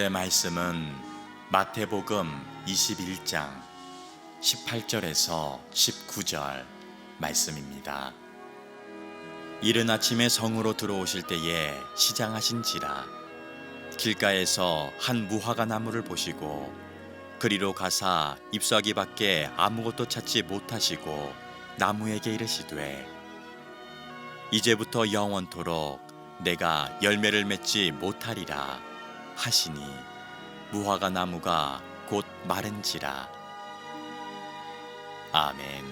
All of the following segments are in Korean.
오늘의 말씀은 마태복음 21장 18절에서 19절 말씀입니다. 이른 아침에 성으로 들어오실 때에 시장하신지라 길가에서 한 무화과 나무를 보시고 그리로 가사 잎사귀 밖에 아무것도 찾지 못하시고 나무에게 이르시되 이제부터 영원토록 내가 열매를 맺지 못하리라 하시니 무화과 나무가 곧 마른지라. 아멘.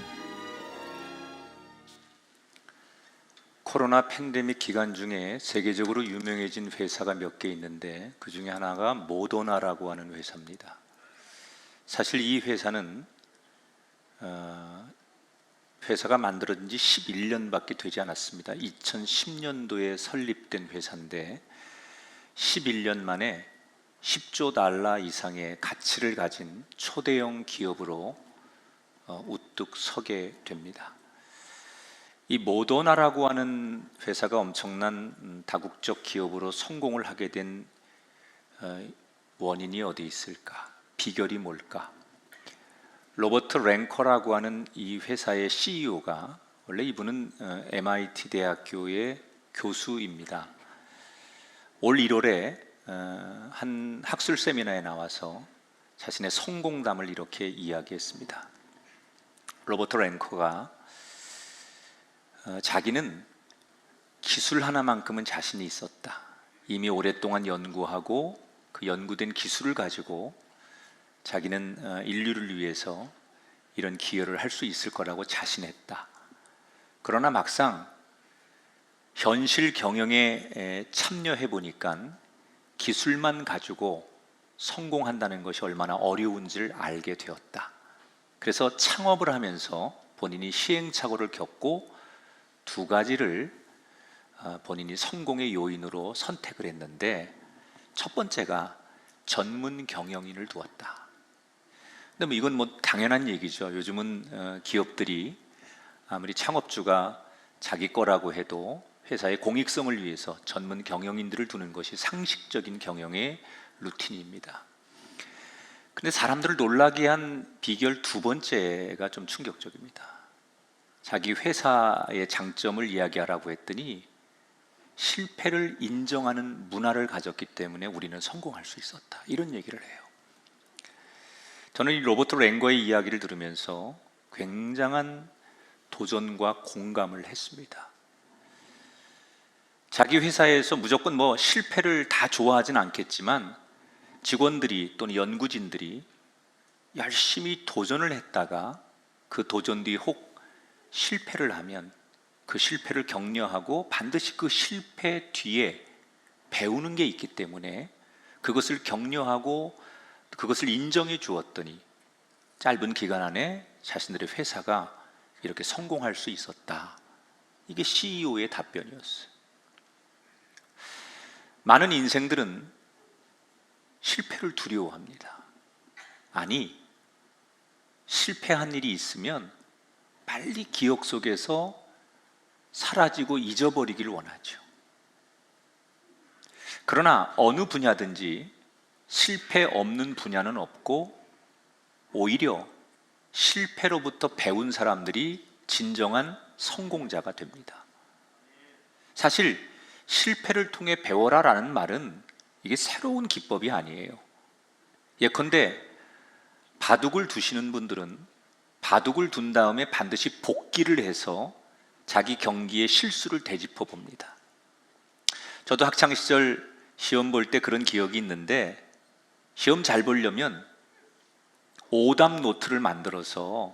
코로나 팬데믹 기간 중에 세계적으로 유명해진 회사가 몇 개 있는데 그 중에 하나가 모더나라고 하는 회사입니다. 사실 이 회사는 회사가 만들어진 지 11년밖에 되지 않았습니다. 2010년도에 설립된 회사인데 11년 만에 10조 달러 이상의 가치를 가진 초대형 기업으로 우뚝 서게 됩니다. 이 모더나라고 하는 회사가 엄청난 다국적 기업으로 성공을 하게 된 원인이 어디 있을까? 비결이 뭘까? 로버트 랭커라고 하는 이 회사의 CEO가 원래 이분은 MIT 대학교의 교수입니다. 올 1월에 한 학술 세미나에 나와서 자신의 성공담을 이렇게 이야기했습니다. 로버트 랭커가 자기는 기술 하나만큼은 자신이 있었다. 이미 오랫동안 연구하고 그 연구된 기술을 가지고 자기는 인류를 위해서 이런 기여를 할 수 있을 거라고 자신했다. 그러나 막상 현실 경영에 참여해 보니까 기술만 가지고 성공한다는 것이 얼마나 어려운지를 알게 되었다. 그래서 창업을 하면서 본인이 시행착오를 겪고 두 가지를 본인이 성공의 요인으로 선택을 했는데 첫 번째가 전문 경영인을 두었다. 근데 뭐 이건 당연한 얘기죠. 요즘은 기업들이 아무리 창업주가 자기 거라고 해도 회사의 공익성을 위해서 전문 경영인들을 두는 것이 상식적인 경영의 루틴입니다. 근데 사람들을 놀라게 한 비결 두 번째가 좀 충격적입니다. 자기 회사의 장점을 이야기하라고 했더니 실패를 인정하는 문화를 가졌기 때문에 우리는 성공할 수 있었다. 이런 얘기를 해요. 저는 이 로버트 랭거의 이야기를 들으면서 굉장한 도전과 공감을 했습니다. 자기 회사에서 무조건 실패를 다 좋아하진 않겠지만 직원들이 또는 연구진들이 열심히 도전을 했다가 그 도전 뒤 혹 실패를 하면 그 실패를 격려하고 반드시 그 실패 뒤에 배우는 게 있기 때문에 그것을 격려하고 그것을 인정해 주었더니 짧은 기간 안에 자신들의 회사가 이렇게 성공할 수 있었다. 이게 CEO의 답변이었어요. 많은 인생들은 실패를 두려워합니다. 아니, 실패한 일이 있으면 빨리 기억 속에서 사라지고 잊어버리기를 원하죠. 그러나 어느 분야든지 실패 없는 분야는 없고 오히려 실패로부터 배운 사람들이 진정한 성공자가 됩니다. 사실 실패를 통해 배워라라는 말은 이게 새로운 기법이 아니에요. 예컨대 바둑을 두시는 분들은 바둑을 둔 다음에 반드시 복기를 해서 자기 경기의 실수를 되짚어 봅니다. 저도 학창시절 시험 볼 때 그런 기억이 있는데 시험 잘 보려면 오답 노트를 만들어서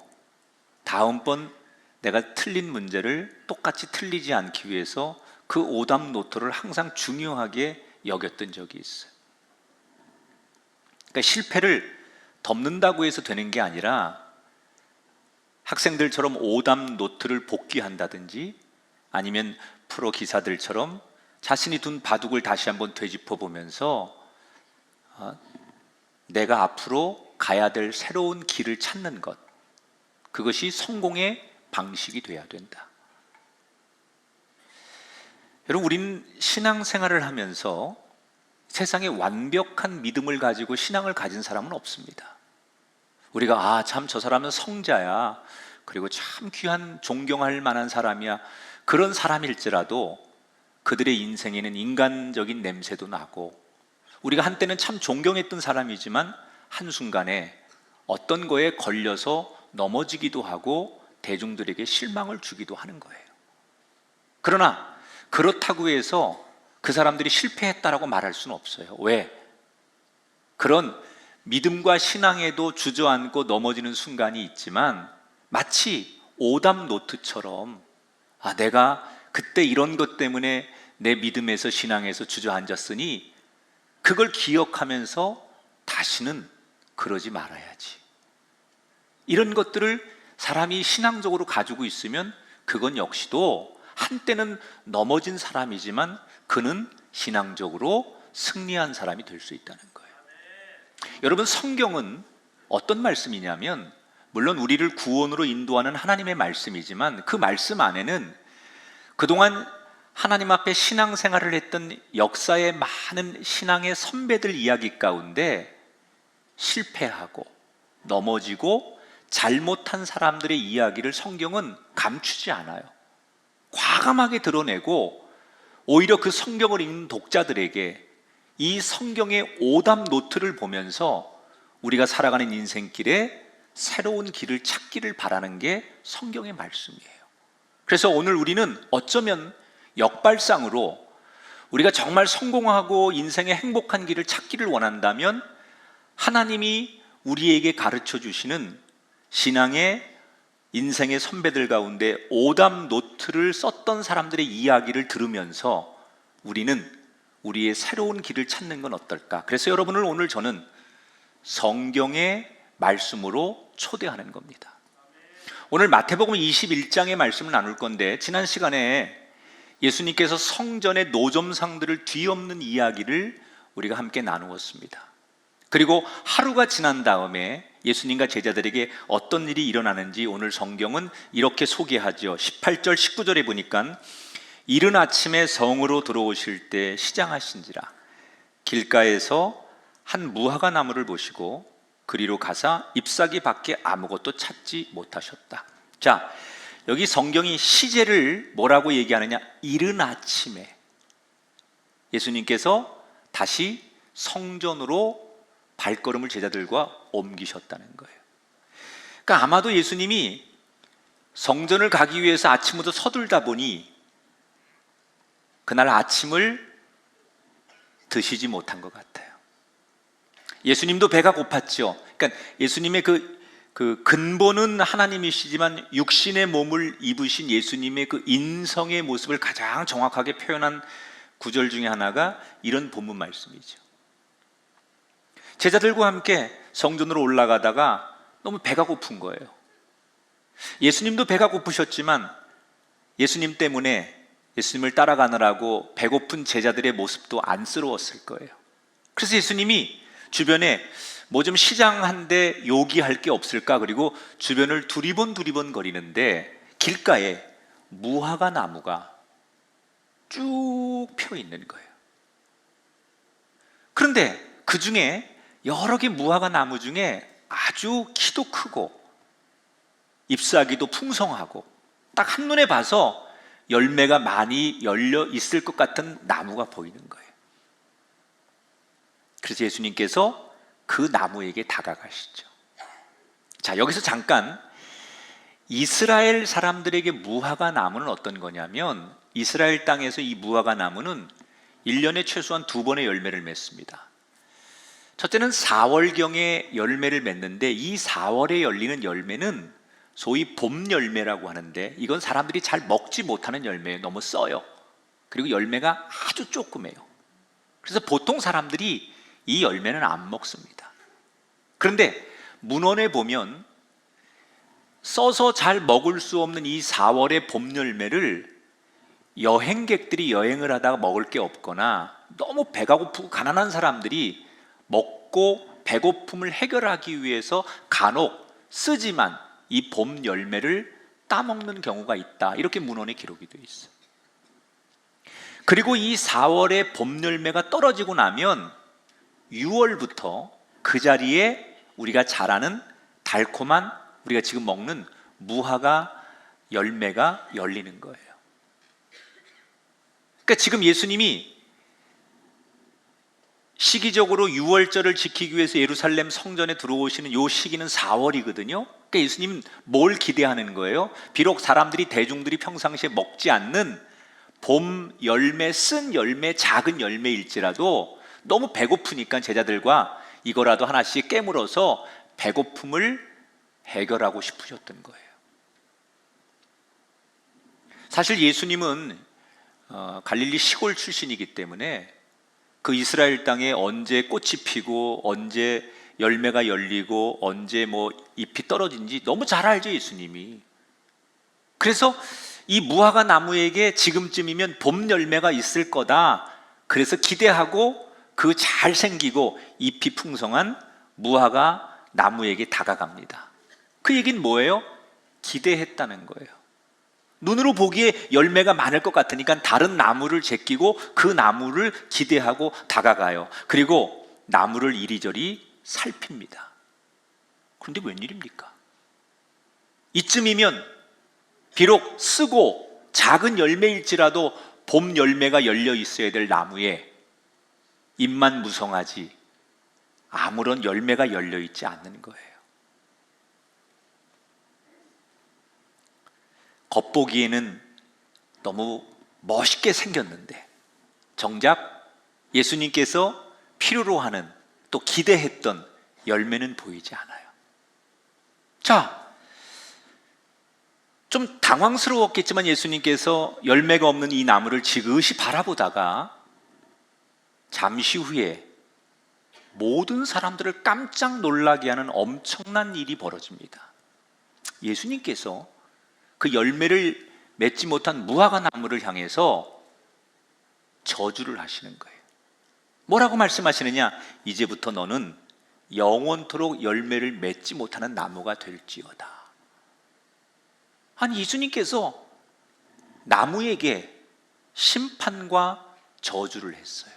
다음번 내가 틀린 문제를 똑같이 틀리지 않기 위해서 그 오답 노트를 항상 중요하게 여겼던 적이 있어요. 그러니까 실패를 덮는다고 해서 되는 게 아니라 학생들처럼 오답 노트를 복귀한다든지 아니면 프로 기사들처럼 자신이 둔 바둑을 다시 한번 되짚어 보면서 내가 앞으로 가야 될 새로운 길을 찾는 것, 그것이 성공의 방식이 돼야 된다. 여러분, 우린 신앙생활을 하면서 세상에 완벽한 믿음을 가지고 신앙을 가진 사람은 없습니다. 우리가 참 저 사람은 성자야, 그리고 참 귀한 존경할 만한 사람이야, 그런 사람일지라도 그들의 인생에는 인간적인 냄새도 나고, 우리가 한때는 참 존경했던 사람이지만 한순간에 어떤 거에 걸려서 넘어지기도 하고 대중들에게 실망을 주기도 하는 거예요. 그러나 그렇다고 해서 그 사람들이 실패했다라고 말할 수는 없어요. 왜? 그런 믿음과 신앙에도 주저앉고 넘어지는 순간이 있지만 마치 오답 노트처럼 내가 그때 이런 것 때문에 내 믿음에서 신앙에서 주저앉았으니 그걸 기억하면서 다시는 그러지 말아야지. 이런 것들을 사람이 신앙적으로 가지고 있으면 그건 역시도 한때는 넘어진 사람이지만 그는 신앙적으로 승리한 사람이 될 수 있다는 거예요. 여러분, 성경은 어떤 말씀이냐면 물론 우리를 구원으로 인도하는 하나님의 말씀이지만 그 말씀 안에는 그동안 하나님 앞에 신앙생활을 했던 역사의 많은 신앙의 선배들 이야기 가운데 실패하고 넘어지고 잘못한 사람들의 이야기를 성경은 감추지 않아요. 과감하게 드러내고 오히려 그 성경을 읽는 독자들에게 이 성경의 오답 노트를 보면서 우리가 살아가는 인생길에 새로운 길을 찾기를 바라는 게 성경의 말씀이에요. 그래서 오늘 우리는 어쩌면 역발상으로 우리가 정말 성공하고 인생의 행복한 길을 찾기를 원한다면 하나님이 우리에게 가르쳐 주시는 신앙의 인생의 선배들 가운데 오답 노트를 썼던 사람들의 이야기를 들으면서 우리는 우리의 새로운 길을 찾는 건 어떨까? 그래서 여러분을 오늘 저는 성경의 말씀으로 초대하는 겁니다. 오늘 마태복음 21장의 말씀을 나눌 건데 지난 시간에 예수님께서 성전의 노점상들을 뒤엎는 이야기를 우리가 함께 나누었습니다. 그리고 하루가 지난 다음에 예수님과 제자들에게 어떤 일이 일어나는지 오늘 성경은 이렇게 소개하죠. 18절 19절에 보니까 이른 아침에 성으로 들어오실 때 시장하신지라 길가에서 한 무화과 나무를 보시고 그리로 가사 잎사귀 밖에 아무것도 찾지 못하셨다. 자, 여기 성경이 시제를 뭐라고 얘기하느냐? 이른 아침에 예수님께서 다시 성전으로 발걸음을 제자들과 옮기셨다는 거예요. 그러니까 아마도 예수님이 성전을 가기 위해서 아침부터 서둘다 보니 그날 아침을 드시지 못한 것 같아요. 예수님도 배가 고팠죠. 그러니까 예수님의 그 근본은 하나님이시지만 육신의 몸을 입으신 예수님의 그 인성의 모습을 가장 정확하게 표현한 구절 중에 하나가 이런 본문 말씀이죠. 제자들과 함께 성전으로 올라가다가 너무 배가 고픈 거예요. 예수님도 배가 고프셨지만 예수님 때문에 예수님을 따라가느라고 배고픈 제자들의 모습도 안쓰러웠을 거예요. 그래서 예수님이 주변에 뭐 좀 시장한데 요기할 게 없을까, 그리고 주변을 두리번 거리는데 길가에 무화과 나무가 쭉 펴 있는 거예요. 그런데 그 중에 여러 개 무화과 나무 중에 아주 키도 크고 잎사귀도 풍성하고 딱 한눈에 봐서 열매가 많이 열려 있을 것 같은 나무가 보이는 거예요. 그래서 예수님께서 그 나무에게 다가가시죠. 자, 여기서 잠깐 이스라엘 사람들에게 무화과 나무는 어떤 거냐면 이스라엘 땅에서 이 무화과 나무는 1년에 최소한 2번의 열매를 맺습니다. 첫째는 4월경에 열매를 맺는데 이 4월에 열리는 열매는 소위 봄 열매라고 하는데 이건 사람들이 잘 먹지 못하는 열매예요. 너무 써요. 그리고 열매가 아주 조그매요. 그래서 보통 사람들이 이 열매는 안 먹습니다. 그런데 문헌에 보면 써서 잘 먹을 수 없는 이 4월의 봄 열매를 여행객들이 여행을 하다가 먹을 게 없거나 너무 배가 고프고 가난한 사람들이 먹고 배고픔을 해결하기 위해서 간혹 쓰지만 이 봄 열매를 따먹는 경우가 있다. 이렇게 문헌에 기록이 되어 있어요. 그리고 이 4월에 봄 열매가 떨어지고 나면 6월부터 그 자리에 우리가 잘 아는 달콤한, 우리가 지금 먹는 무화과 열매가 열리는 거예요. 그러니까 지금 예수님이 시기적으로 6월절을 지키기 위해서 예루살렘 성전에 들어오시는 이 시기는 4월이거든요. 그러니까 예수님은 뭘 기대하는 거예요? 비록 사람들이, 대중들이 평상시에 먹지 않는 봄 열매, 쓴 열매, 작은 열매일지라도 너무 배고프니까 제자들과 이거라도 하나씩 깨물어서 배고픔을 해결하고 싶으셨던 거예요. 사실 예수님은 갈릴리 시골 출신이기 때문에 그 이스라엘 땅에 언제 꽃이 피고 언제 열매가 열리고 언제 잎이 떨어진지 너무 잘 알죠, 예수님이. 그래서 이 무화과 나무에게 지금쯤이면 봄 열매가 있을 거다, 그래서 기대하고 그 잘생기고 잎이 풍성한 무화과 나무에게 다가갑니다. 그 얘기는 뭐예요? 기대했다는 거예요. 눈으로 보기에 열매가 많을 것 같으니까 다른 나무를 제끼고 그 나무를 기대하고 다가가요. 그리고 나무를 이리저리 살핍니다. 그런데 웬일입니까? 이쯤이면 비록 쓰고 작은 열매일지라도 봄 열매가 열려 있어야 될 나무에 잎만 무성하지 아무런 열매가 열려 있지 않는 거예요. 겉보기에는 너무 멋있게 생겼는데 정작 예수님께서 필요로 하는, 또 기대했던 열매는 보이지 않아요. 자, 좀 당황스러웠겠지만 예수님께서 열매가 없는 이 나무를 지그시 바라보다가 잠시 후에 모든 사람들을 깜짝 놀라게 하는 엄청난 일이 벌어집니다. 예수님께서 그 열매를 맺지 못한 무화과 나무를 향해서 저주를 하시는 거예요. 뭐라고 말씀하시느냐? 이제부터 너는 영원토록 열매를 맺지 못하는 나무가 될지어다. 아니, 예수님께서 나무에게 심판과 저주를 했어요.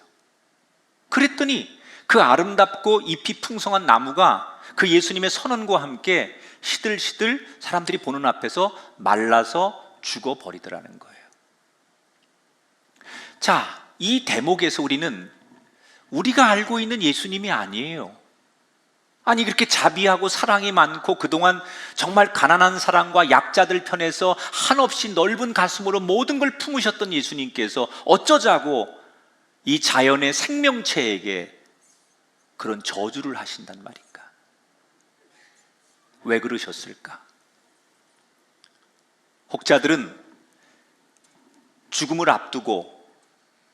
그랬더니 그 아름답고 잎이 풍성한 나무가 그 예수님의 선언과 함께 시들시들 사람들이 보는 앞에서 말라서 죽어버리더라는 거예요. 자, 이 대목에서 우리가 알고 있는 예수님이 아니에요. 아니, 그렇게 자비하고 사랑이 많고 그동안 정말 가난한 사람과 약자들 편에서 한없이 넓은 가슴으로 모든 걸 품으셨던 예수님께서 어쩌자고 이 자연의 생명체에게 그런 저주를 하신단 말인가? 왜 그러셨을까? 혹자들은 죽음을 앞두고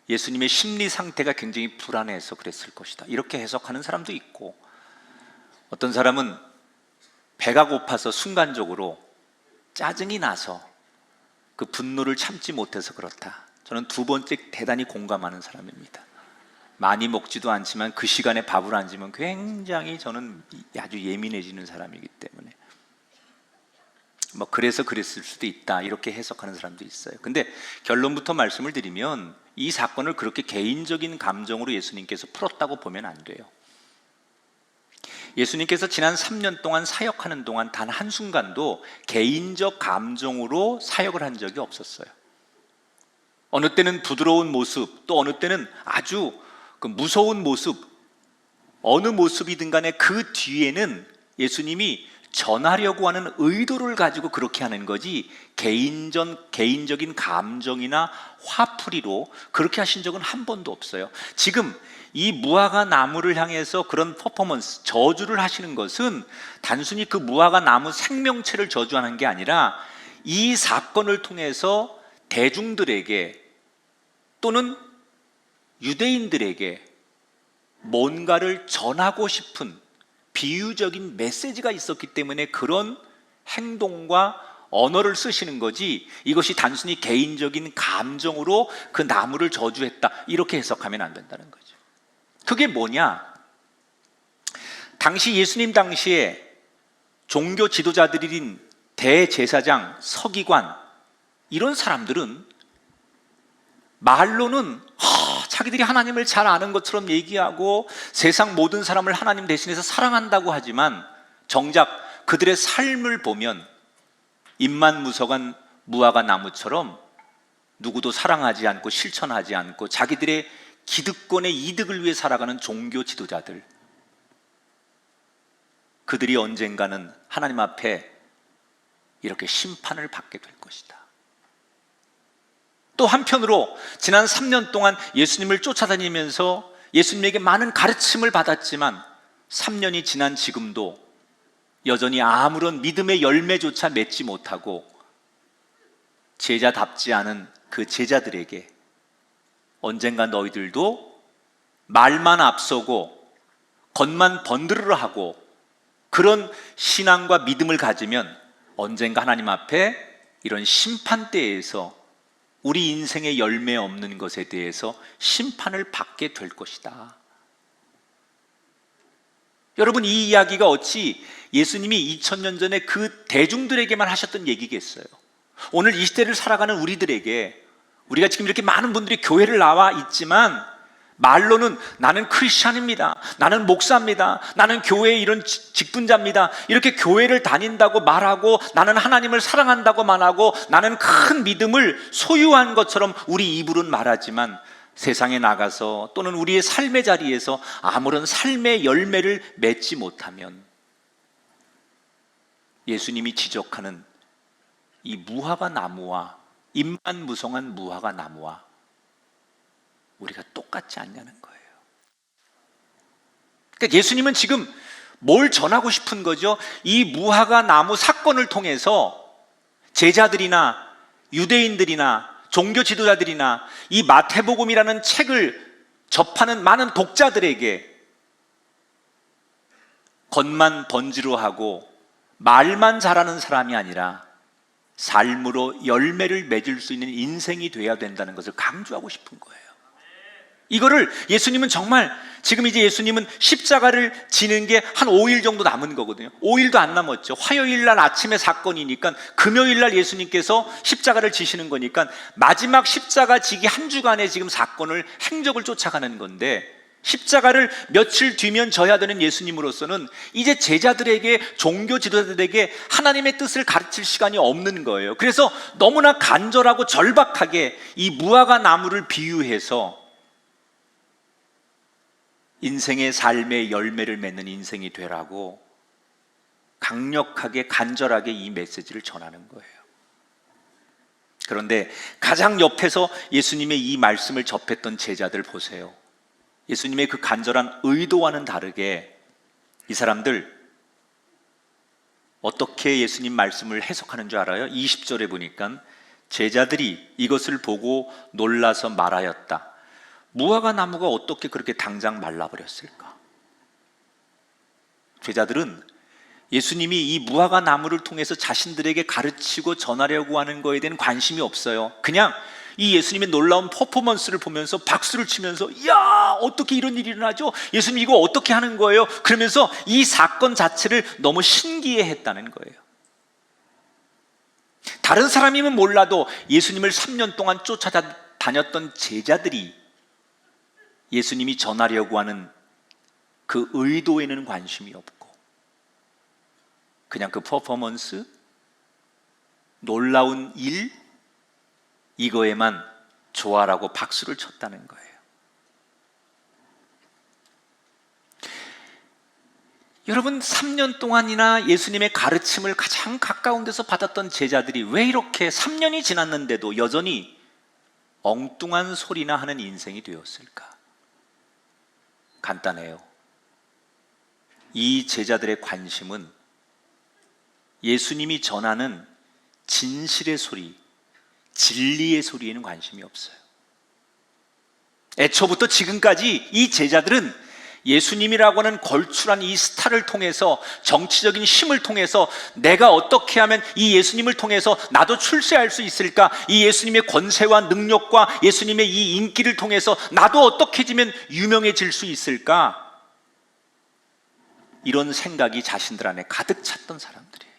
예수님의 심리 상태가 굉장히 불안해서 그랬을 것이다, 이렇게 해석하는 사람도 있고, 어떤 사람은 배가 고파서 순간적으로 짜증이 나서 그 분노를 참지 못해서 그렇다. 저는 두 번째 대단히 공감하는 사람입니다. 많이 먹지도 않지만 그 시간에 밥을 안 주면 굉장히 저는 아주 예민해지는 사람이기 때문에 그래서 그랬을 수도 있다, 이렇게 해석하는 사람도 있어요. 근데 결론부터 말씀을 드리면 이 사건을 그렇게 개인적인 감정으로 예수님께서 풀었다고 보면 안 돼요. 예수님께서 지난 3년 동안 사역하는 동안 단 한순간도 개인적 감정으로 사역을 한 적이 없었어요. 어느 때는 부드러운 모습, 또 어느 때는 아주 무서운 모습, 어느 모습이든 간에 그 뒤에는 예수님이 전하려고 하는 의도를 가지고 그렇게 하는 거지 개인적인 감정이나 화풀이로 그렇게 하신 적은 한 번도 없어요. 지금 이 무화과 나무를 향해서 그런 퍼포먼스, 저주를 하시는 것은 단순히 그 무화과 나무 생명체를 저주하는 게 아니라 이 사건을 통해서 대중들에게 또는 유대인들에게 뭔가를 전하고 싶은 비유적인 메시지가 있었기 때문에 그런 행동과 언어를 쓰시는 거지, 이것이 단순히 개인적인 감정으로 그 나무를 저주했다, 이렇게 해석하면 안 된다는 거죠. 그게 뭐냐? 당시 예수님 당시에 종교 지도자들인 대제사장, 서기관, 이런 사람들은 말로는 자기들이 하나님을 잘 아는 것처럼 얘기하고 세상 모든 사람을 하나님 대신해서 사랑한다고 하지만 정작 그들의 삶을 보면 잎만무성한 무화과 나무처럼 누구도 사랑하지 않고 실천하지 않고 자기들의 기득권의 이득을 위해 살아가는 종교 지도자들, 그들이 언젠가는 하나님 앞에 이렇게 심판을 받게 될 것이다. 또 한편으로 지난 3년 동안 예수님을 쫓아다니면서 예수님에게 많은 가르침을 받았지만 3년이 지난 지금도 여전히 아무런 믿음의 열매조차 맺지 못하고 제자답지 않은 그 제자들에게 언젠가 너희들도 말만 앞서고 겉만 번드르르 하고 그런 신앙과 믿음을 가지면 언젠가 하나님 앞에 이런 심판대에서 우리 인생의 열매 없는 것에 대해서 심판을 받게 될 것이다. 여러분, 이 이야기가 어찌 예수님이 2000년 전에 그 대중들에게만 하셨던 얘기겠어요? 오늘 이 시대를 살아가는 우리들에게, 우리가 지금 이렇게 많은 분들이 교회를 나와 있지만 말로는 나는 크리스찬입니다, 나는 목사입니다, 나는 교회의 이런 직분자입니다, 이렇게 교회를 다닌다고 말하고 나는 하나님을 사랑한다고 말하고 나는 큰 믿음을 소유한 것처럼 우리 입으로는 말하지만 세상에 나가서 또는 우리의 삶의 자리에서 아무런 삶의 열매를 맺지 못하면 예수님이 지적하는 이 무화과 나무와 잎만 무성한 무화과 나무와 우리가 똑같지 않냐는 거예요. 그러니까 예수님은 지금 뭘 전하고 싶은 거죠? 이 무화과 나무 사건을 통해서 제자들이나 유대인들이나 종교 지도자들이나 이 마태복음이라는 책을 접하는 많은 독자들에게 겉만 번지르하고 말만 잘하는 사람이 아니라 삶으로 열매를 맺을 수 있는 인생이 돼야 된다는 것을 강조하고 싶은 거예요. 이거를 예수님은 정말 지금 이제 예수님은 십자가를 지는 게 한 5일 정도 남은 거거든요. 5일도 안 남았죠. 화요일 날 아침에 사건이니까 금요일 날 예수님께서 십자가를 지시는 거니까 마지막 십자가 지기 한 주간의 지금 사건을 행적을 쫓아가는 건데, 십자가를 며칠 뒤면 져야 되는 예수님으로서는 이제 제자들에게, 종교 지도자들에게 하나님의 뜻을 가르칠 시간이 없는 거예요. 그래서 너무나 간절하고 절박하게 이 무화과 나무를 비유해서 인생의 삶의 열매를 맺는 인생이 되라고 강력하게 간절하게 이 메시지를 전하는 거예요. 그런데 가장 옆에서 예수님의 이 말씀을 접했던 제자들 보세요. 예수님의 그 간절한 의도와는 다르게 이 사람들 어떻게 예수님 말씀을 해석하는 줄 알아요? 20절에 보니까 제자들이 이것을 보고 놀라서 말하였다. 무화과 나무가 어떻게 그렇게 당장 말라버렸을까? 제자들은 예수님이 이 무화과 나무를 통해서 자신들에게 가르치고 전하려고 하는 거에 대한 관심이 없어요. 그냥 이 예수님의 놀라운 퍼포먼스를 보면서 박수를 치면서 야, 어떻게 이런 일이 일어나죠? 예수님 이거 어떻게 하는 거예요? 그러면서 이 사건 자체를 너무 신기해했다는 거예요. 다른 사람이면 몰라도 예수님을 3년 동안 쫓아다녔던 제자들이 예수님이 전하려고 하는 그 의도에는 관심이 없고 그냥 그 퍼포먼스, 놀라운 일, 이거에만 좋아라고 박수를 쳤다는 거예요. 여러분, 3년 동안이나 예수님의 가르침을 가장 가까운 데서 받았던 제자들이 왜 이렇게 3년이 지났는데도 여전히 엉뚱한 소리나 하는 인생이 되었을까? 간단해요. 이 제자들의 관심은 예수님이 전하는 진실의 소리, 진리의 소리에는 관심이 없어요. 애초부터 지금까지 이 제자들은 예수님이라고 하는 걸출한 이 스타를 통해서, 정치적인 힘을 통해서 내가 어떻게 하면 이 예수님을 통해서 나도 출세할 수 있을까, 이 예수님의 권세와 능력과 예수님의 이 인기를 통해서 나도 어떻게 지면 유명해질 수 있을까, 이런 생각이 자신들 안에 가득 찼던 사람들이에요.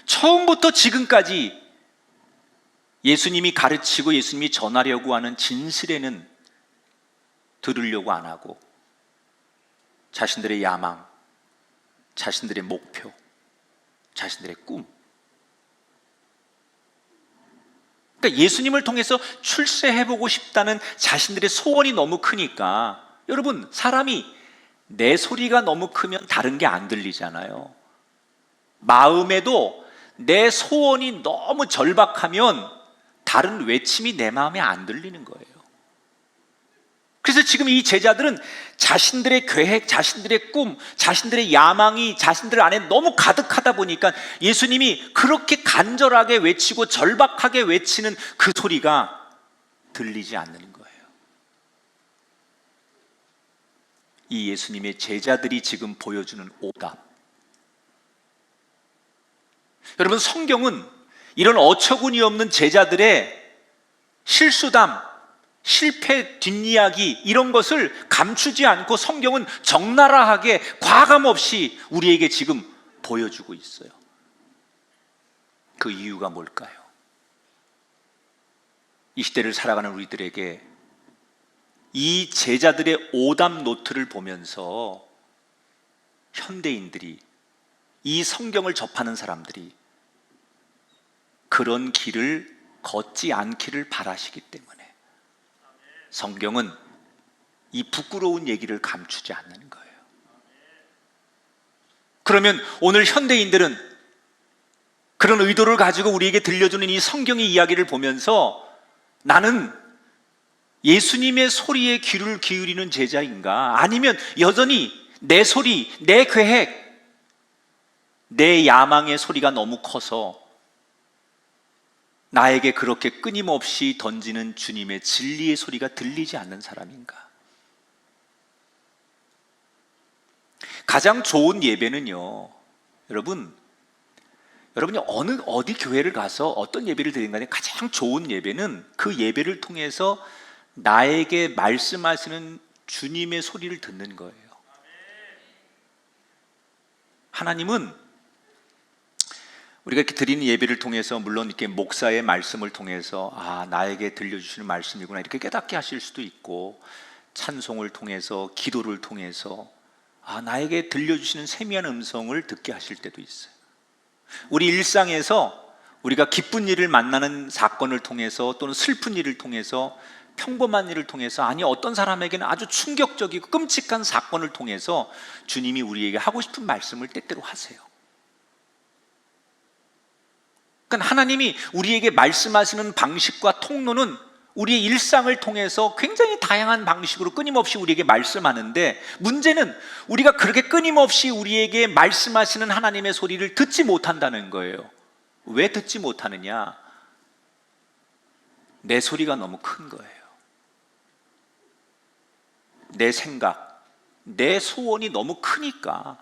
처음부터 지금까지 예수님이 가르치고 예수님이 전하려고 하는 진실에는 들으려고 안 하고 자신들의 야망, 자신들의 목표, 자신들의 꿈, 그러니까 예수님을 통해서 출세해보고 싶다는 자신들의 소원이 너무 크니까, 여러분, 사람이 내 소리가 너무 크면 다른 게 안 들리잖아요. 마음에도 내 소원이 너무 절박하면 다른 외침이 내 마음에 안 들리는 거예요. 그래서 지금 이 제자들은 자신들의 계획, 자신들의 꿈, 자신들의 야망이 자신들 안에 너무 가득하다 보니까 예수님이 그렇게 간절하게 외치고 절박하게 외치는 그 소리가 들리지 않는 거예요. 이 예수님의 제자들이 지금 보여주는 오답. 여러분, 성경은 이런 어처구니 없는 제자들의 실수담, 실패 뒷이야기, 이런 것을 감추지 않고 성경은 적나라하게 과감 없이 우리에게 지금 보여주고 있어요. 그 이유가 뭘까요? 이 시대를 살아가는 우리들에게 이 제자들의 오답 노트를 보면서 현대인들이, 이 성경을 접하는 사람들이 그런 길을 걷지 않기를 바라시기 때문에 성경은 이 부끄러운 얘기를 감추지 않는 거예요. 그러면 오늘 현대인들은 그런 의도를 가지고 우리에게 들려주는 이 성경의 이야기를 보면서 나는 예수님의 소리에 귀를 기울이는 제자인가? 아니면 여전히 내 소리, 내 계획, 내 야망의 소리가 너무 커서 나에게 그렇게 끊임없이 던지는 주님의 진리의 소리가 들리지 않는 사람인가? 가장 좋은 예배는요, 여러분이 어디 교회를 가서 어떤 예배를 드리는 간에 가장 좋은 예배는 그 예배를 통해서 나에게 말씀하시는 주님의 소리를 듣는 거예요. 하나님은 우리가 이렇게 드리는 예배를 통해서, 물론 이렇게 목사의 말씀을 통해서 나에게 들려주시는 말씀이구나 이렇게 깨닫게 하실 수도 있고, 찬송을 통해서, 기도를 통해서 나에게 들려주시는 세미한 음성을 듣게 하실 때도 있어요. 우리 일상에서 우리가 기쁜 일을 만나는 사건을 통해서, 또는 슬픈 일을 통해서, 평범한 일을 통해서, 아니 어떤 사람에게는 아주 충격적이고 끔찍한 사건을 통해서 주님이 우리에게 하고 싶은 말씀을 때때로 하세요. 그러니까 하나님이 우리에게 말씀하시는 방식과 통로는 우리의 일상을 통해서 굉장히 다양한 방식으로 끊임없이 우리에게 말씀하는데, 문제는 우리가 그렇게 끊임없이 우리에게 말씀하시는 하나님의 소리를 듣지 못한다는 거예요. 왜 듣지 못하느냐? 내 소리가 너무 큰 거예요. 내 생각, 내 소원이 너무 크니까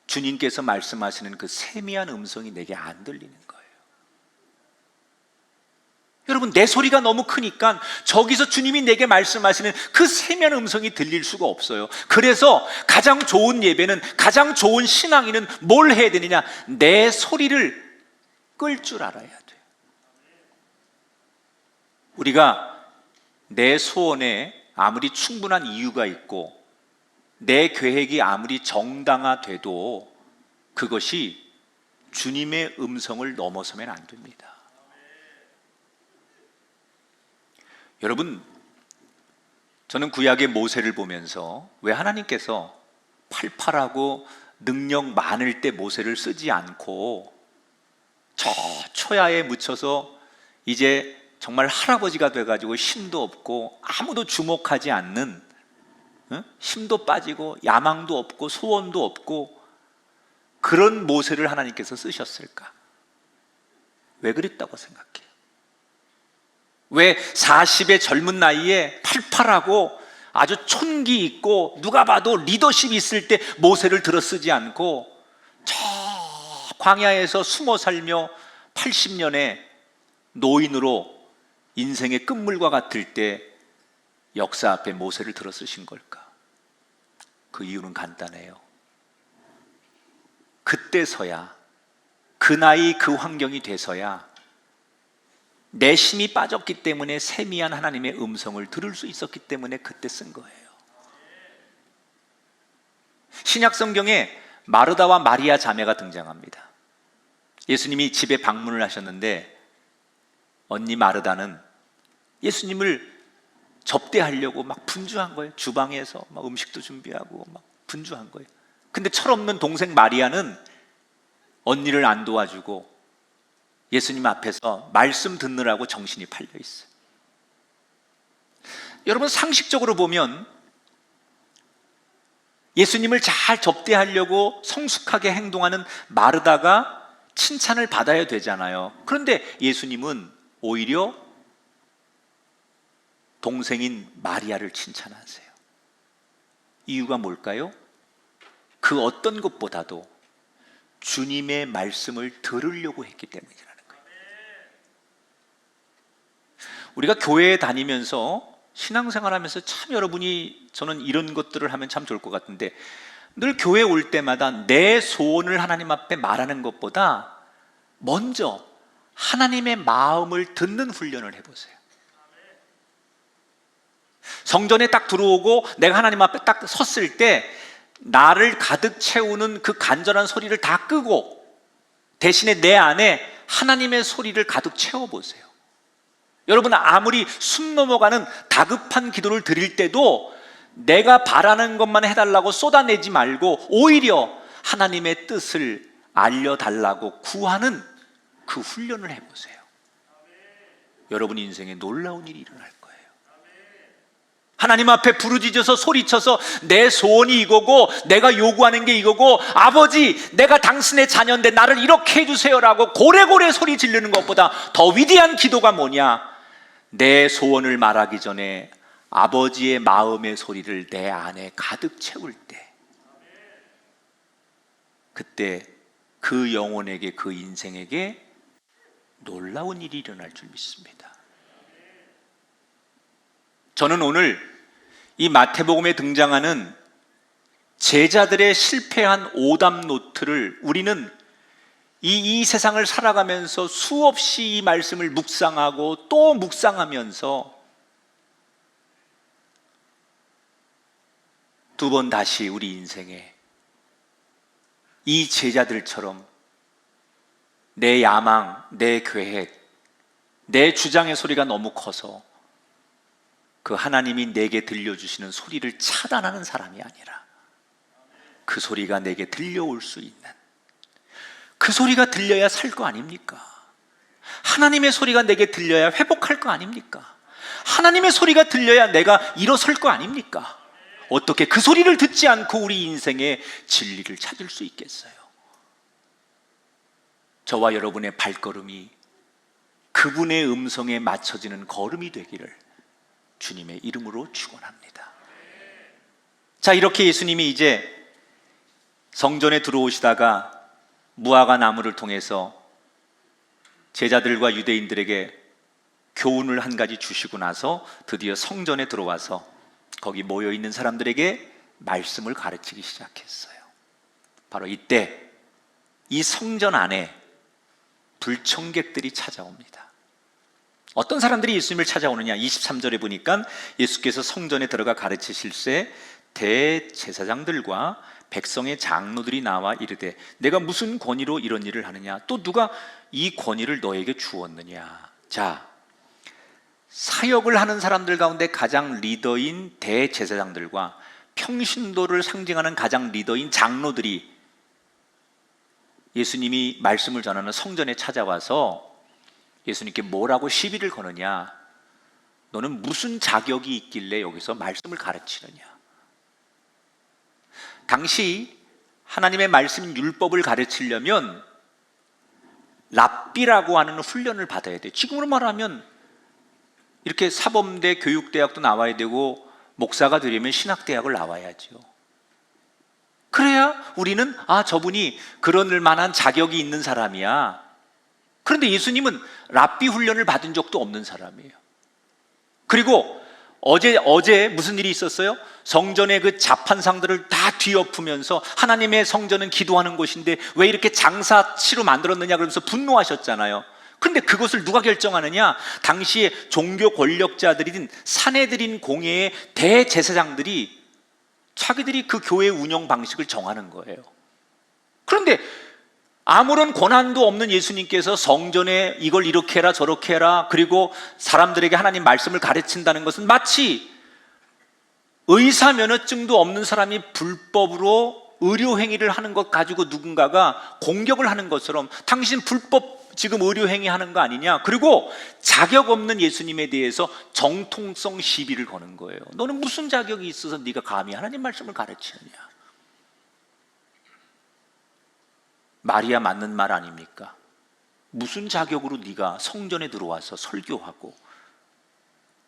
주님께서 말씀하시는 그 세미한 음성이 내게 안 들리는 거예요. 여러분, 내 소리가 너무 크니까 저기서 주님이 내게 말씀하시는 그 세미한 음성이 들릴 수가 없어요. 그래서 가장 좋은 예배는, 가장 좋은 신앙인은 뭘 해야 되느냐? 내 소리를 끌 줄 알아야 돼요. 우리가 내 소원에 아무리 충분한 이유가 있고 내 계획이 아무리 정당화돼도 그것이 주님의 음성을 넘어서면 안 됩니다. 여러분, 저는 구약의 모세를 보면서 왜 하나님께서 팔팔하고 능력 많을 때 모세를 쓰지 않고 저 초야에 묻혀서 이제 정말 할아버지가 돼가지고 힘도 없고 아무도 주목하지 않는, 힘도 빠지고 야망도 없고 소원도 없고 그런 모세를 하나님께서 쓰셨을까? 왜 그랬다고 생각해요? 왜 40의 젊은 나이에 팔팔하고 아주 촌기 있고 누가 봐도 리더십이 있을 때 모세를 들어 쓰지 않고 저 광야에서 숨어 살며 80년의 노인으로 인생의 끝물과 같을 때 역사 앞에 모세를 들어 쓰신 걸까? 그 이유는 간단해요. 그때서야, 그 나이 그 환경이 돼서야 내심이 빠졌기 때문에 세미한 하나님의 음성을 들을 수 있었기 때문에 그때 쓴 거예요. 신약 성경에 마르다와 마리아 자매가 등장합니다. 예수님이 집에 방문을 하셨는데 언니 마르다는 예수님을 접대하려고 막 분주한 거예요. 주방에서 막 음식도 준비하고 막 분주한 거예요. 근데 철없는 동생 마리아는 언니를 안 도와주고 예수님 앞에서 말씀 듣느라고 정신이 팔려 있어요. 여러분, 상식적으로 보면 예수님을 잘 접대하려고 성숙하게 행동하는 마르다가 칭찬을 받아야 되잖아요. 그런데 예수님은 오히려 동생인 마리아를 칭찬하세요. 이유가 뭘까요? 그 어떤 것보다도 주님의 말씀을 들으려고 했기 때문이라는 거예요. 우리가 교회에 다니면서 신앙생활하면서 참 여러분이, 저는 이런 것들을 하면 참 좋을 것 같은데, 늘 교회 올 때마다 내 소원을 하나님 앞에 말하는 것보다 먼저 하나님의 마음을 듣는 훈련을 해보세요. 성전에 딱 들어오고 내가 하나님 앞에 딱 섰을 때 나를 가득 채우는 그 간절한 소리를 다 끄고 대신에 내 안에 하나님의 소리를 가득 채워보세요. 여러분, 아무리 숨 넘어가는 다급한 기도를 드릴 때도 내가 바라는 것만 해달라고 쏟아내지 말고 오히려 하나님의 뜻을 알려달라고 구하는 그 훈련을 해보세요. 여러분 인생에 놀라운 일이 일어날 거예요. 하나님 앞에 부르짖어서 소리쳐서 내 소원이 이거고 내가 요구하는 게 이거고, 아버지 내가 당신의 자녀인데 나를 이렇게 해주세요라고 고래고래 소리 지르는 것보다 더 위대한 기도가 뭐냐? 내 소원을 말하기 전에 아버지의 마음의 소리를 내 안에 가득 채울 때, 그때 그 영혼에게, 그 인생에게 놀라운 일이 일어날 줄 믿습니다. 저는 오늘 이 마태복음에 등장하는 제자들의 실패한 오답 노트를 우리는 이 세상을 살아가면서 수없이 이 말씀을 묵상하고 또 묵상하면서 두 번 다시 우리 인생에 이 제자들처럼 내 야망, 내 계획, 내 주장의 소리가 너무 커서 그 하나님이 내게 들려주시는 소리를 차단하는 사람이 아니라 그 소리가 내게 들려올 수 있는, 그 소리가 들려야 살 거 아닙니까? 하나님의 소리가 내게 들려야 회복할 거 아닙니까? 하나님의 소리가 들려야 내가 일어설 거 아닙니까? 어떻게 그 소리를 듣지 않고 우리 인생의 진리를 찾을 수 있겠어요? 저와 여러분의 발걸음이 그분의 음성에 맞춰지는 걸음이 되기를 주님의 이름으로 축원합니다. 자, 이렇게 예수님이 이제 성전에 들어오시다가 무화과 나무를 통해서 제자들과 유대인들에게 교훈을 한 가지 주시고 나서 드디어 성전에 들어와서 거기 모여 있는 사람들에게 말씀을 가르치기 시작했어요. 바로 이때 이 성전 안에 불청객들이 찾아옵니다. 어떤 사람들이 예수님을 찾아오느냐? 23절에 보니까 예수께서 성전에 들어가 가르치실 때 대제사장들과 백성의 장로들이 나와 이르되 내가 무슨 권위로 이런 일을 하느냐? 또 누가 이 권위를 너에게 주었느냐? 자, 사역을 하는 사람들 가운데 가장 리더인 대제사장들과 평신도를 상징하는 가장 리더인 장로들이 예수님이 말씀을 전하는 성전에 찾아와서 예수님께 뭐라고 시비를 거느냐? 너는 무슨 자격이 있길래 여기서 말씀을 가르치느냐? 당시 하나님의 말씀 율법을 가르치려면 랍비라고 하는 훈련을 받아야 돼. 지금으로 말하면 이렇게 사범대 교육대학도 나와야 되고 목사가 되려면 신학대학을 나와야죠. 그래야 우리는 저분이 그럴 만한 자격이 있는 사람이야. 그런데 예수님은 랍비 훈련을 받은 적도 없는 사람이에요. 그리고 어제 무슨 일이 있었어요? 성전의 그 자판상들을 다 뒤엎으면서 하나님의 성전은 기도하는 곳인데 왜 이렇게 장사치로 만들었느냐 그러면서 분노하셨잖아요. 그런데 그것을 누가 결정하느냐? 당시에 종교 권력자들인 사내들인 공회의 대제사장들이 자기들이 그 교회 운영 방식을 정하는 거예요. 그런데 아무런 권한도 없는 예수님께서 성전에 이걸 이렇게 해라 저렇게 해라, 그리고 사람들에게 하나님 말씀을 가르친다는 것은 마치 의사 면허증도 없는 사람이 불법으로 의료행위를 하는 것 가지고 누군가가 공격을 하는 것처럼 당신 불법 지금 의료행위 하는 거 아니냐, 그리고 자격 없는 예수님에 대해서 정통성 시비를 거는 거예요. 너는 무슨 자격이 있어서 네가 감히 하나님 말씀을 가르치느냐. 말이야 맞는 말 아닙니까? 무슨 자격으로 네가 성전에 들어와서 설교하고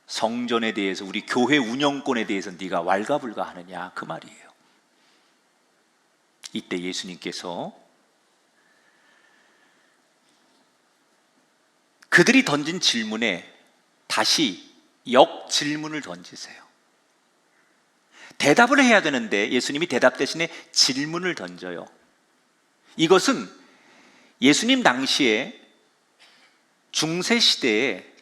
성전에 대해서, 우리 교회 운영권에 대해서 네가 왈가불가 하느냐, 그 말이에요. 이때 예수님께서 그들이 던진 질문에 다시 역질문을 던지세요. 대답을 해야 되는데 예수님이 대답 대신에 질문을 던져요. 이것은 예수님 당시에 중세시대에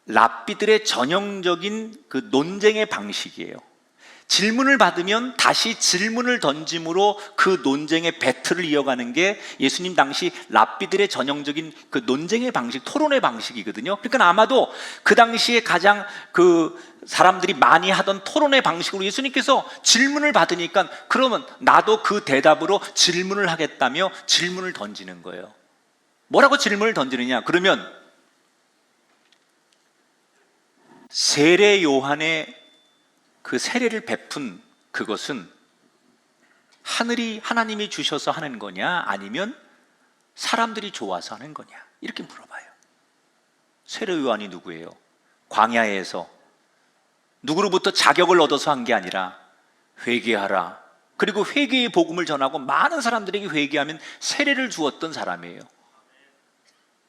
랍비들의 전형적인 그 논쟁의 방식이에요. 질문을 받으면 다시 질문을 던짐으로 그 논쟁의 배틀을 이어가는 게 예수님 당시 랍비들의 전형적인 그 논쟁의 방식, 토론의 방식이거든요. 그러니까 아마도 그 당시에 가장 그 사람들이 많이 하던 토론의 방식으로 예수님께서 질문을 받으니까 그러면 나도 그 대답으로 질문을 하겠다며 질문을 던지는 거예요. 뭐라고 질문을 던지느냐? 그러면 세례 요한의 그 세례를 베푼 그것은 하늘이 하나님이 주셔서 하는 거냐, 아니면 사람들이 좋아서 하는 거냐, 이렇게 물어봐요. 세례 요한이 누구예요? 광야에서 누구로부터 자격을 얻어서 한 게 아니라 회개하라, 그리고 회개의 복음을 전하고 많은 사람들에게 회개하면 세례를 주었던 사람이에요.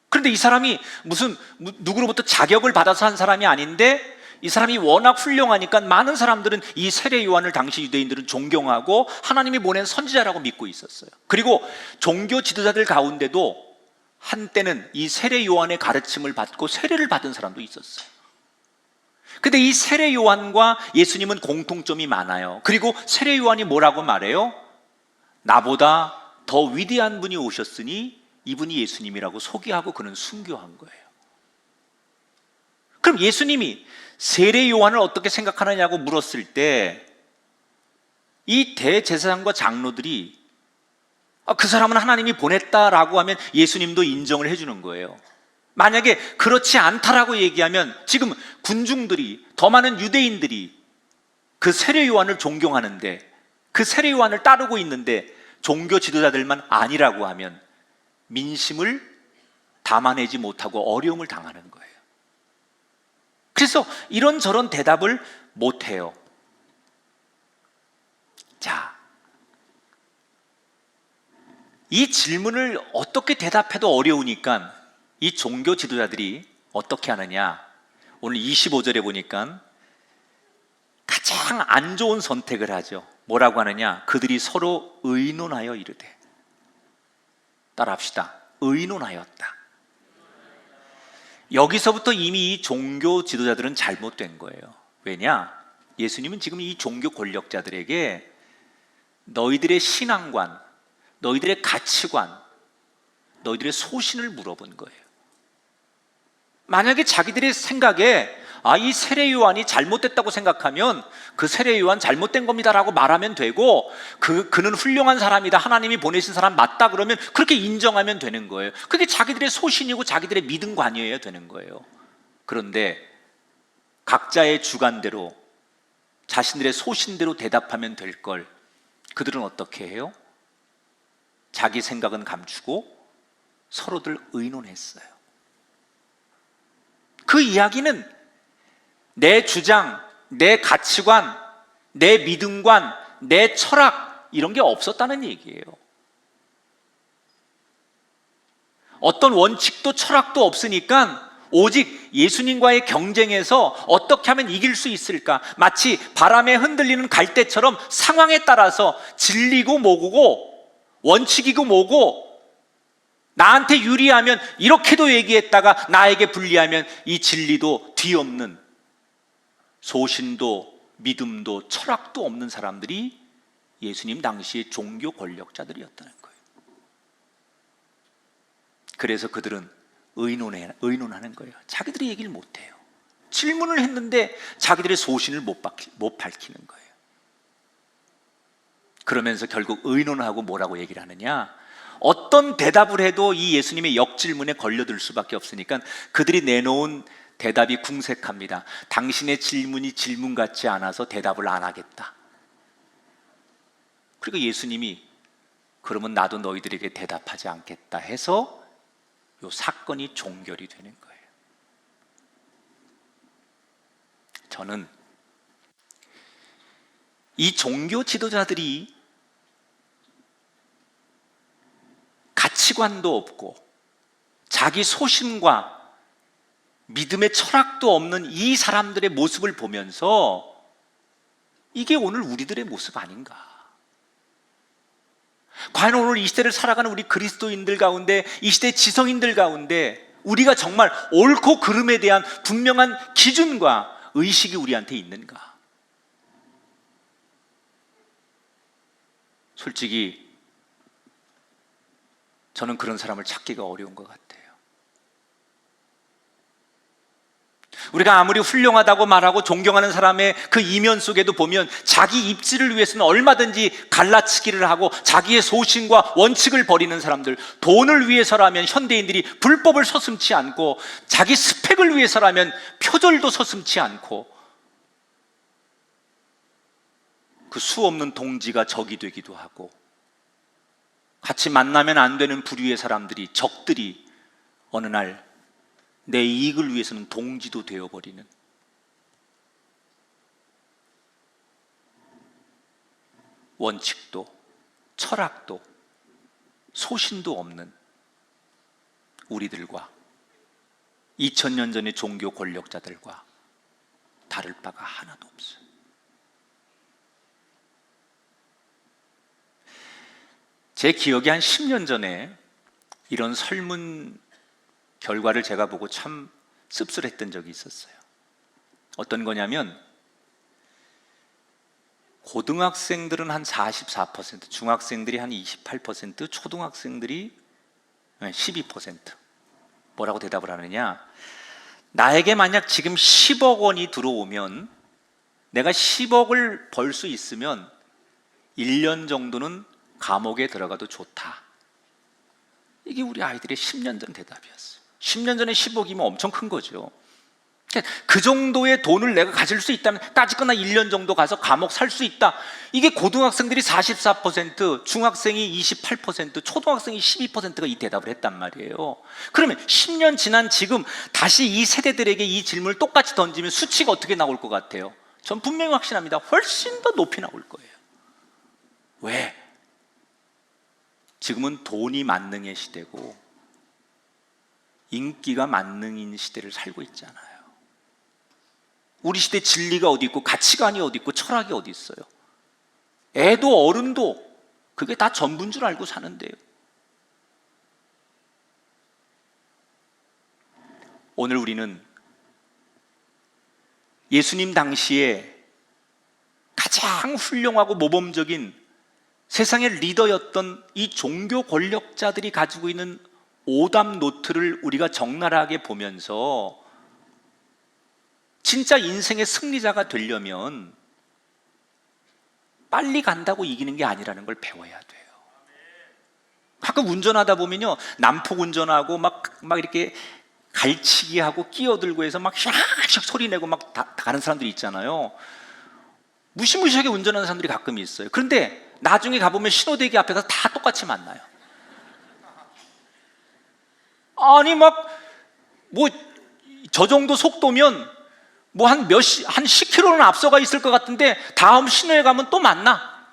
그런데 이 사람이 무슨 누구로부터 자격을 받아서 한 사람이 아닌데 이 사람이 워낙 훌륭하니까 많은 사람들은 이 세례 요한을 당시 유대인들은 존경하고 하나님이 보낸 선지자라고 믿고 있었어요. 그리고 종교 지도자들 가운데도 한때는 이 세례 요한의 가르침을 받고 세례를 받은 사람도 있었어요. 근데 이 세례 요한과 예수님은 공통점이 많아요. 그리고 세례 요한이 뭐라고 말해요? 나보다 더 위대한 분이 오셨으니 이분이 예수님이라고 소개하고 그는 순교한 거예요. 그럼 예수님이 세례 요한을 어떻게 생각하느냐고 물었을 때 이 대제사장과 장로들이 그 사람은 하나님이 보냈다라고 하면 예수님도 인정을 해주는 거예요. 만약에 그렇지 않다라고 얘기하면 지금 군중들이, 더 많은 유대인들이 그 세례 요한을 존경하는데, 그 세례 요한을 따르고 있는데 종교 지도자들만 아니라고 하면 민심을 담아내지 못하고 어려움을 당하는 거예요. 그래서 이런저런 대답을 못해요. 자, 이 질문을 어떻게 대답해도 어려우니까 이 종교 지도자들이 어떻게 하느냐, 오늘 25절에 보니까 가장 안 좋은 선택을 하죠. 뭐라고 하느냐? 그들이 서로 의논하여 이르되, 따라합시다. 의논하였다. 여기서부터 이미 이 종교 지도자들은 잘못된 거예요. 왜냐? 예수님은 지금 이 종교 권력자들에게 너희들의 신앙관, 너희들의 가치관, 너희들의 소신을 물어본 거예요. 만약에 자기들의 생각에 이 세례 요한이 잘못됐다고 생각하면 그 세례 요한 잘못된 겁니다라고 말하면 되고, 그는 훌륭한 사람이다, 하나님이 보내신 사람 맞다, 그러면 그렇게 인정하면 되는 거예요. 그게 자기들의 소신이고 자기들의 믿음관이어야 되는 거예요. 그런데 각자의 주관대로, 자신들의 소신대로 대답하면 될 걸 그들은 어떻게 해요? 자기 생각은 감추고 서로들 의논했어요. 그 이야기는 내 주장, 내 가치관, 내 믿음관, 내 철학, 이런 게 없었다는 얘기예요. 어떤 원칙도 철학도 없으니까 오직 예수님과의 경쟁에서 어떻게 하면 이길 수 있을까, 마치 바람에 흔들리는 갈대처럼 상황에 따라서 진리고 뭐고 원칙이고 뭐고 나한테 유리하면 이렇게도 얘기했다가 나에게 불리하면 이 진리도 뒤없는, 소신도 믿음도 철학도 없는 사람들이 예수님 당시의 종교 권력자들이었다는 거예요. 그래서 그들은 의논하는 거예요. 자기들이 얘기를 못해요. 질문을 했는데 자기들의 소신을 못 밝히는 거예요. 그러면서 결국 의논하고 뭐라고 얘기를 하느냐, 어떤 대답을 해도 이 예수님의 역질문에 걸려들 수밖에 없으니까 그들이 내놓은 대답이 궁색합니다. 당신의 질문이 질문 같지 않아서 대답을 안 하겠다. 그리고 예수님이 그러면 나도 너희들에게 대답하지 않겠다 해서 이 사건이 종결이 되는 거예요. 저는 이 종교 지도자들이 가치관도 없고 자기 소신과 믿음의 철학도 없는 이 사람들의 모습을 보면서 이게 오늘 우리들의 모습 아닌가? 과연 오늘 이 시대를 살아가는 우리 그리스도인들 가운데, 이 시대 지성인들 가운데 우리가 정말 옳고 그름에 대한 분명한 기준과 의식이 우리한테 있는가? 솔직히 저는 그런 사람을 찾기가 어려운 것 같아요. 우리가 아무리 훌륭하다고 말하고 존경하는 사람의 그 이면 속에도 보면 자기 입지를 위해서는 얼마든지 갈라치기를 하고 자기의 소신과 원칙을 버리는 사람들, 돈을 위해서라면 현대인들이 불법을 서슴지 않고 자기 스펙을 위해서라면 표절도 서슴지 않고 그 수없는 동지가 적이 되기도 하고 같이 만나면 안 되는 부류의 사람들이, 적들이 어느 날 내 이익을 위해서는 동지도 되어버리는, 원칙도 철학도 소신도 없는 우리들과 2000년 전의 종교 권력자들과 다를 바가 하나도 없어요. 제 기억에 한 10년 전에 이런 설문 결과를 제가 보고 참 씁쓸했던 적이 있었어요. 어떤 거냐면 고등학생들은 한 44%, 중학생들이 한 28%, 초등학생들이 12%. 뭐라고 대답을 하느냐, 나에게 만약 지금 10억 원이 들어오면, 내가 10억을 벌 수 있으면 1년 정도는 감옥에 들어가도 좋다. 이게 우리 아이들의 10년 전 대답이었어요. 10년 전에 10억이면 엄청 큰 거죠. 그 정도의 돈을 내가 가질 수 있다면 따지거나 1년 정도 가서 감옥 살 수 있다. 이게 고등학생들이 44%, 중학생이 28%, 초등학생이 12%가 이 대답을 했단 말이에요. 그러면 10년 지난 지금 다시 이 세대들에게 이 질문을 똑같이 던지면 수치가 어떻게 나올 것 같아요? 전 분명히 확신합니다. 훨씬 더 높이 나올 거예요. 왜? 지금은 돈이 만능의 시대고 인기가 만능인 시대를 살고 있잖아요. 우리 시대 진리가 어디 있고 가치관이 어디 있고 철학이 어디 있어요? 애도 어른도 그게 다 전부인 줄 알고 사는데요. 오늘 우리는 예수님 당시에 가장 훌륭하고 모범적인 세상의 리더였던 이 종교 권력자들이 가지고 있는 오답 노트를 우리가 적나라하게 보면서 진짜 인생의 승리자가 되려면 빨리 간다고 이기는 게 아니라는 걸 배워야 돼요. 가끔 운전하다 보면요, 난폭 운전하고 막 이렇게 갈치기 하고 끼어들고 해서 막 샥샥 소리 내고 막 가는 사람들이 있잖아요. 무시무시하게 운전하는 사람들이 가끔 있어요. 그런데 나중에 가보면 신호대기 앞에 가서 다 똑같이 만나요. 아니 저 정도 속도면 한 10km는 앞서가 있을 것 같은데 다음 신호에 가면 또 만나.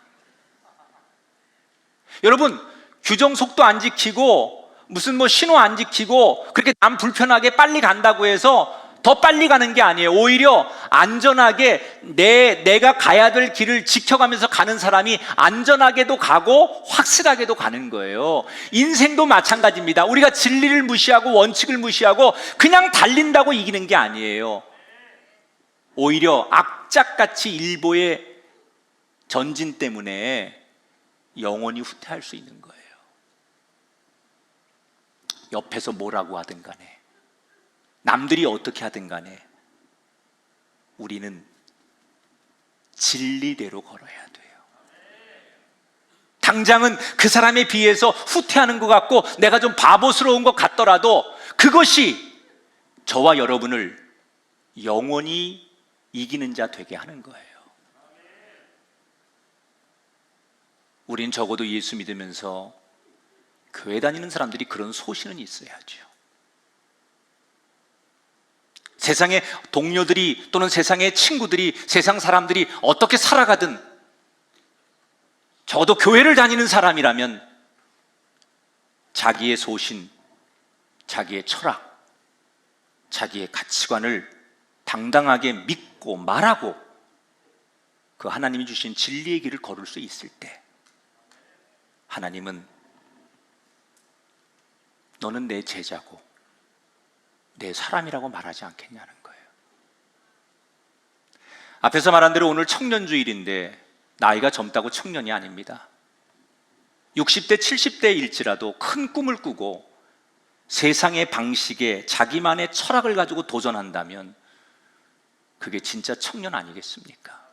여러분, 규정 속도 안 지키고 무슨 신호 안 지키고 그렇게 남 불편하게 빨리 간다고 해서 더 빨리 가는 게 아니에요. 오히려 안전하게 내가 가야 될 길을 지켜가면서 가는 사람이 안전하게도 가고 확실하게도 가는 거예요. 인생도 마찬가지입니다. 우리가 진리를 무시하고 원칙을 무시하고 그냥 달린다고 이기는 게 아니에요. 오히려 악착같이 일보의 전진 때문에 영원히 후퇴할 수 있는 거예요. 옆에서 뭐라고 하든 간에, 남들이 어떻게 하든 간에 우리는 진리대로 걸어야 돼요. 당장은 그 사람에 비해서 후퇴하는 것 같고 내가 좀 바보스러운 것 같더라도 그것이 저와 여러분을 영원히 이기는 자 되게 하는 거예요. 우린 적어도 예수 믿으면서 교회 다니는 사람들이 그런 소신은 있어야죠. 세상의 동료들이 또는 세상의 친구들이, 세상 사람들이 어떻게 살아가든 적어도 교회를 다니는 사람이라면 자기의 소신, 자기의 철학, 자기의 가치관을 당당하게 믿고 말하고 그 하나님이 주신 진리의 길을 걸을 수 있을 때 하나님은 너는 내 제자고 내 사람이라고 말하지 않겠냐는 거예요. 앞에서 말한 대로 오늘 청년주일인데 나이가 젊다고 청년이 아닙니다. 60대 70대일지라도 큰 꿈을 꾸고 세상의 방식에 자기만의 철학을 가지고 도전한다면 그게 진짜 청년 아니겠습니까?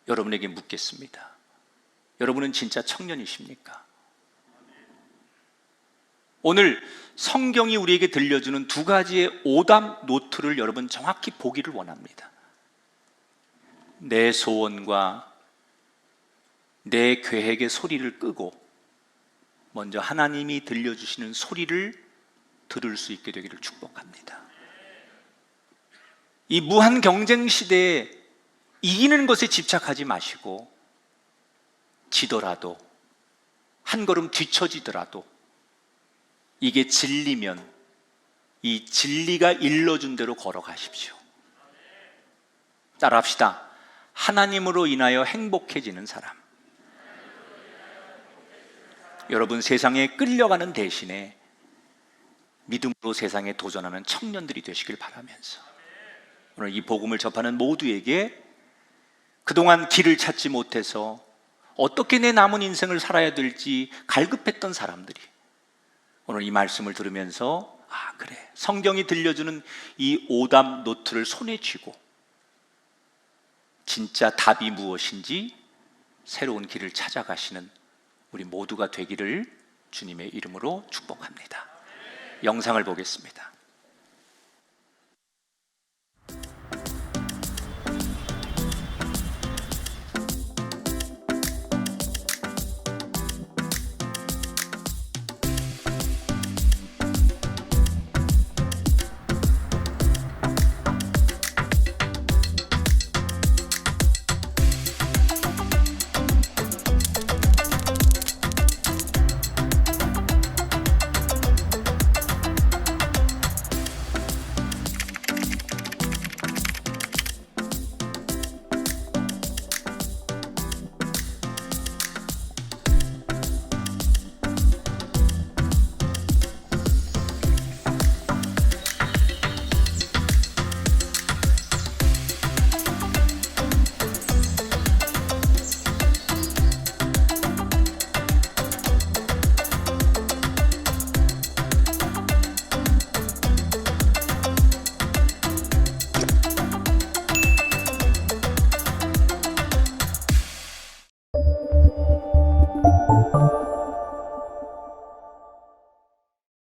여러분에게 묻겠습니다. 여러분은 진짜 청년이십니까? 오늘 성경이 우리에게 들려주는 두 가지의 오답 노트를 여러분 정확히 보기를 원합니다. 내 소원과 내 계획의 소리를 끄고 먼저 하나님이 들려주시는 소리를 들을 수 있게 되기를 축복합니다. 이 무한 경쟁 시대에 이기는 것에 집착하지 마시고 지더라도 한 걸음 뒤처지더라도 이게 진리면 이 진리가 일러준 대로 걸어가십시오. 따라합시다. 하나님으로 인하여 행복해지는 사람. 여러분, 세상에 끌려가는 대신에 믿음으로 세상에 도전하는 청년들이 되시길 바라면서 오늘 이 복음을 접하는 모두에게 그동안 길을 찾지 못해서 어떻게 내 남은 인생을 살아야 될지 갈급했던 사람들이 오늘 이 말씀을 들으면서 그래, 성경이 들려주는 이 오답 노트를 손에 쥐고 진짜 답이 무엇인지 새로운 길을 찾아가시는 우리 모두가 되기를 주님의 이름으로 축복합니다. 영상을 보겠습니다.